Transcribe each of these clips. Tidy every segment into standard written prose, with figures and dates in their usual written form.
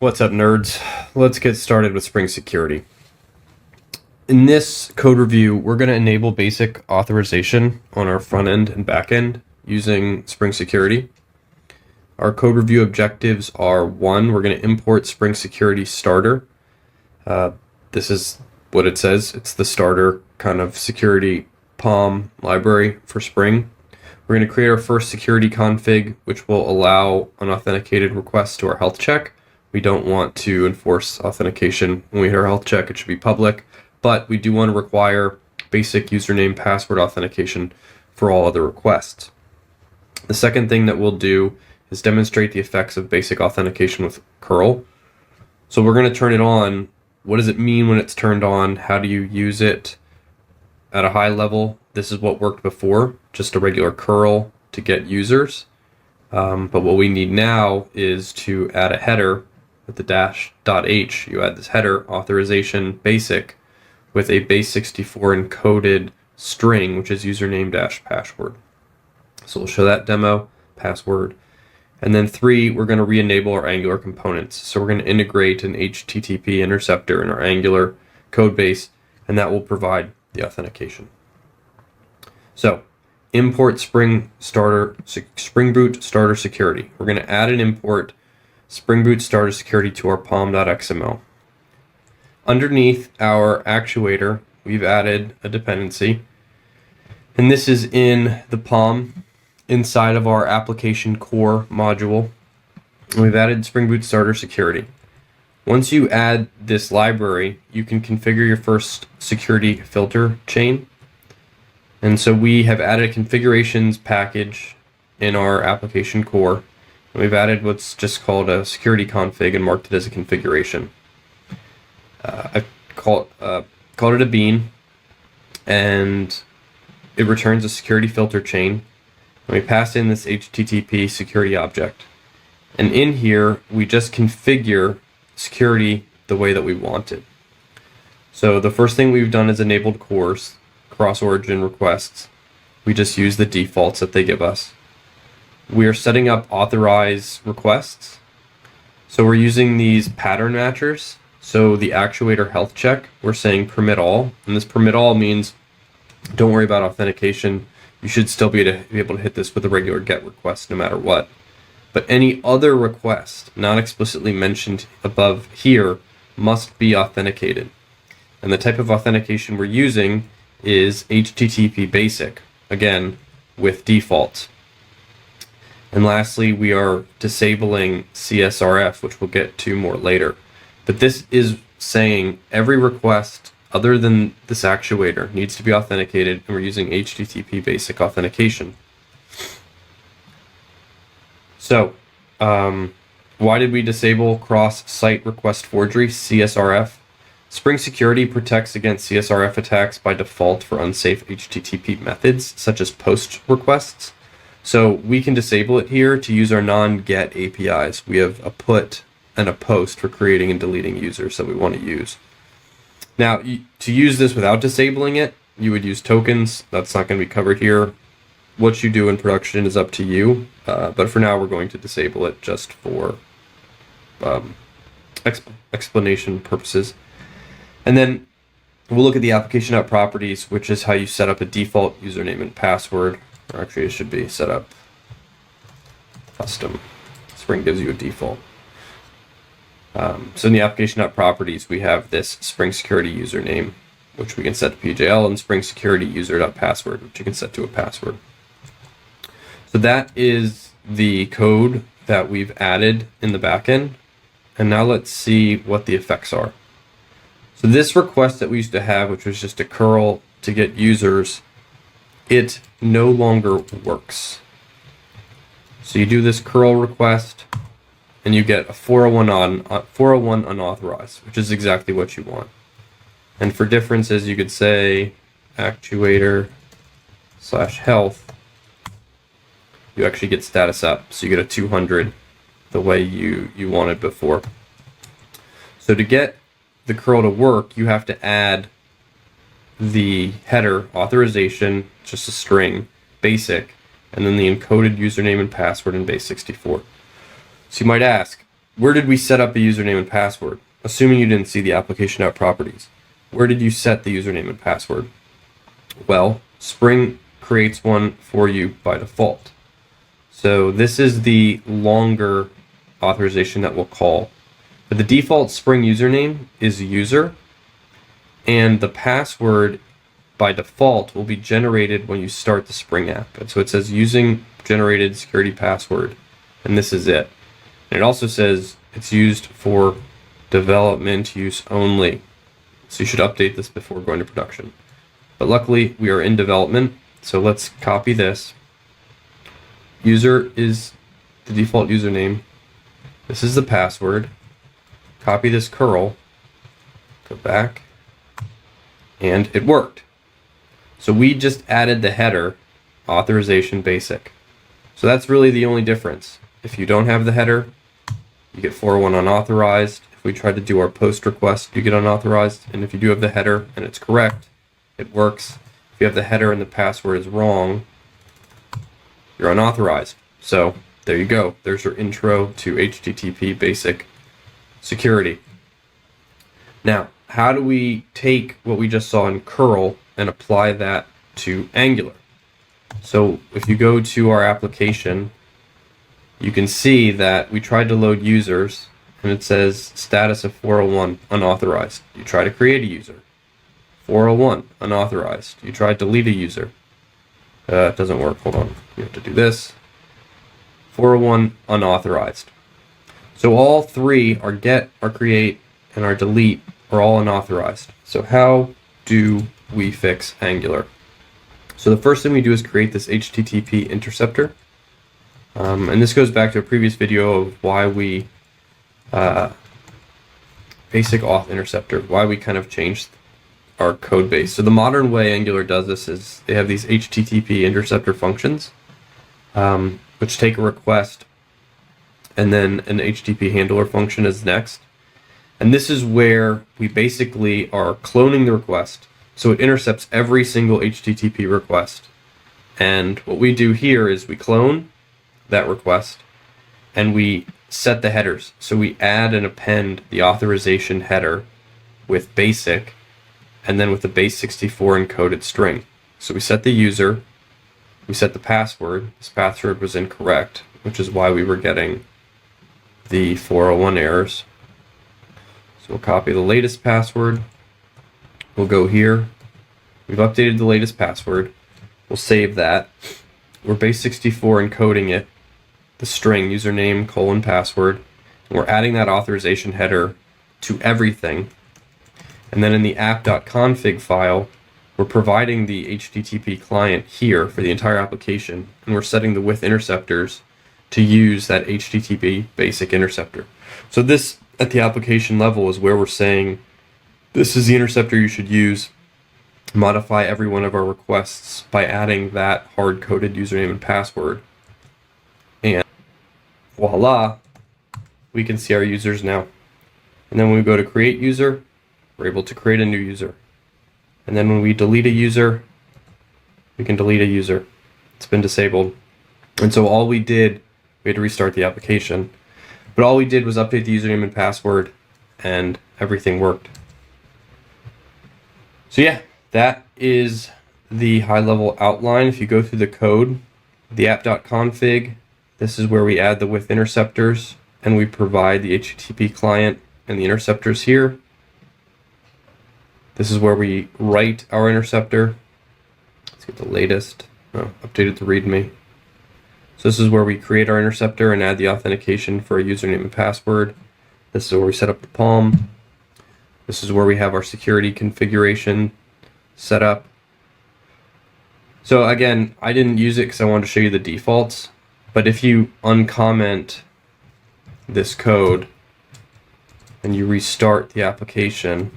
What's up, nerds? Let's get started with Spring Security. In this code review, we're going to enable basic authorization on our front end and back end using Spring Security. Our code review objectives are: one, we're going to import Spring Security Starter. This is what it says. It's the starter kind of security POM library for Spring. We're going to create our first security config, which will allow unauthenticated requests to our health check. We don't want to enforce authentication when we hit our health check. It should be public, but we do want to require basic username password authentication for all other requests. The second thing that we'll do is demonstrate the effects of basic authentication with curl. So we're going to turn it on. What does it mean when it's turned on? How do you use it at a high level? This is what worked before, just a regular curl to get users. But what we need now is to add a header with the -.h. You add this header, authorization basic, with a base64 encoded string, which is username-password. So we'll show that demo, password. And then 3, we're going to re-enable our Angular components. So we're going to integrate an HTTP interceptor in our Angular code base, and that will provide the authentication. So import Spring Boot Starter Security. We're going to add and import Spring Boot Starter Security to our pom.xml. Underneath our actuator, we've added a dependency, and this is in the POM inside of our application core module. We've added Spring Boot Starter Security. Once you add this library, you can configure your first security filter chain. And so we have added a configurations package in our application core. And we've added what's just called a security config and marked it as a configuration. I called it a bean, and it returns a security filter chain. And we pass in this HTTP security object. And in here, we just configure security the way that we want it. So the first thing we've done is enabled CORS, cross-origin requests. We just use the defaults that they give us. We are setting up authorize requests. So we're using these pattern matchers. So the actuator health check, we're saying permit all. And this permit all means don't worry about authentication. You should still be able to hit this with a regular GET request no matter what. But any other request not explicitly mentioned above here must be authenticated. And the type of authentication we're using is HTTP basic, again, with defaults. And lastly, we are disabling CSRF, which we'll get to more later. But this is saying every request other than this actuator needs to be authenticated, and we're using HTTP basic authentication. So, why did we disable cross-site request forgery, CSRF? Spring Security protects against CSRF attacks by default for unsafe HTTP methods, such as post requests. So we can disable it here to use our non-GET APIs. We have a put and a post for creating and deleting users that we want to use. Now, to use this without disabling it, you would use tokens. That's not going to be covered here. What you do in production is up to you, but for now we're going to disable it just for explanation purposes. And then we'll look at the application properties, which is how you set up a default username and password. Or actually, it should be set up custom. Spring gives you a default. So in the application properties, we have this Spring Security username, which we can set to PJL, and Spring Security user.password, which you can set to a password. So that is the code that we've added in the backend. And now let's see what the effects are. So this request that we used to have, which was just a curl to get users, it no longer works. So you do this curl request, and you get a 401 unauthorized, which is exactly what you want. And for differences, you could say actuator/health. You actually get status up, so you get a 200 the way you wanted before. So to get the curl to work, you have to add the header authorization, just a string, basic, and then the encoded username and password in base64. So you might ask, where did we set up a username and password? Assuming you didn't see the application app properties, where did you set the username and password? Well, Spring creates one for you by default. So this is the longer authorization that we'll call. But the default Spring username is user, and the password by default will be generated when you start the Spring app. And so it says using generated security password, and this is it. And it also says it's used for development use only. So you should update this before going to production. But luckily we are in development, so let's copy this. User is the default username. This is the password. Copy this curl, go back, and it worked. So we just added the header, authorization basic. So that's really the only difference. If you don't have the header, you get 401 unauthorized. If we try to do our post request, you get unauthorized. And if you do have the header and it's correct, it works. If you have the header and the password is wrong, you're unauthorized. So there you go. There's your intro to HTTP basic security. Now, how do we take what we just saw in curl and apply that to Angular? So if you go to our application, you can see that we tried to load users and it says status of 401 unauthorized. You try to create a user, 401 unauthorized. You try to delete a user. It doesn't work. Hold on. You have to do this. 401 unauthorized. So all three, our get, our create, and our delete, are all unauthorized. So how do we fix Angular? So the first thing we do is create this HTTP interceptor. And this goes back to a previous video of why we basic auth interceptor, why we kind of changed our code base. So the modern way Angular does this is they have these HTTP interceptor functions, which take a request, and then an HTTP handler function is next. And this is where we basically are cloning the request. So it intercepts every single HTTP request. And what we do here is we clone that request and we set the headers. So we add and append the authorization header with basic and then with the base64 encoded string. So we set the user, we set the password. This password was incorrect, which is why we were getting the 401 errors. So we'll copy the latest password. We'll go here. We've updated the latest password. We'll save that. We're base64 encoding it, the string username colon password. And we're adding that authorization header to everything. And then in the app.config file, we're providing the HTTP client here for the entire application, and we're setting the with interceptors to use that HTTP basic interceptor. So this at the application level is where we're saying this is the interceptor you should use. Modify every one of our requests by adding that hard-coded username and password. And voila, we can see our users now. And then when we go to create user, we're able to create a new user. And then when we delete a user, we can delete a user. It's been disabled. And so all we did, we had to restart the application, but all we did was update the username and password and everything worked. So yeah, that is the high-level outline. If you go through the code, the app.config, this is where we add the with interceptors and we provide the HTTP client and the interceptors here. This is where we write our interceptor. Let's get the latest, updated the README. So this is where we create our interceptor and add the authentication for a username and password. This is where we set up the POM. This is where we have our security configuration set up. So again, I didn't use it because I wanted to show you the defaults, but if you uncomment this code and you restart the application,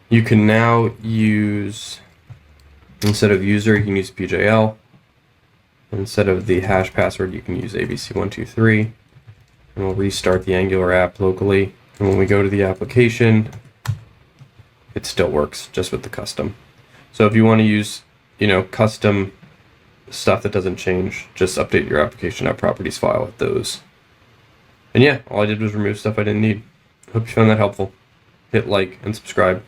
you can now use, instead of user, you can use PJL. Instead of the hash password, you can use ABC123. And we'll restart the Angular app locally. And when we go to the application, it still works just with the custom. So if you want to use, custom stuff that doesn't change, just update your application app properties file with those. And yeah, all I did was remove stuff I didn't need. Hope you found that helpful. Hit like and subscribe.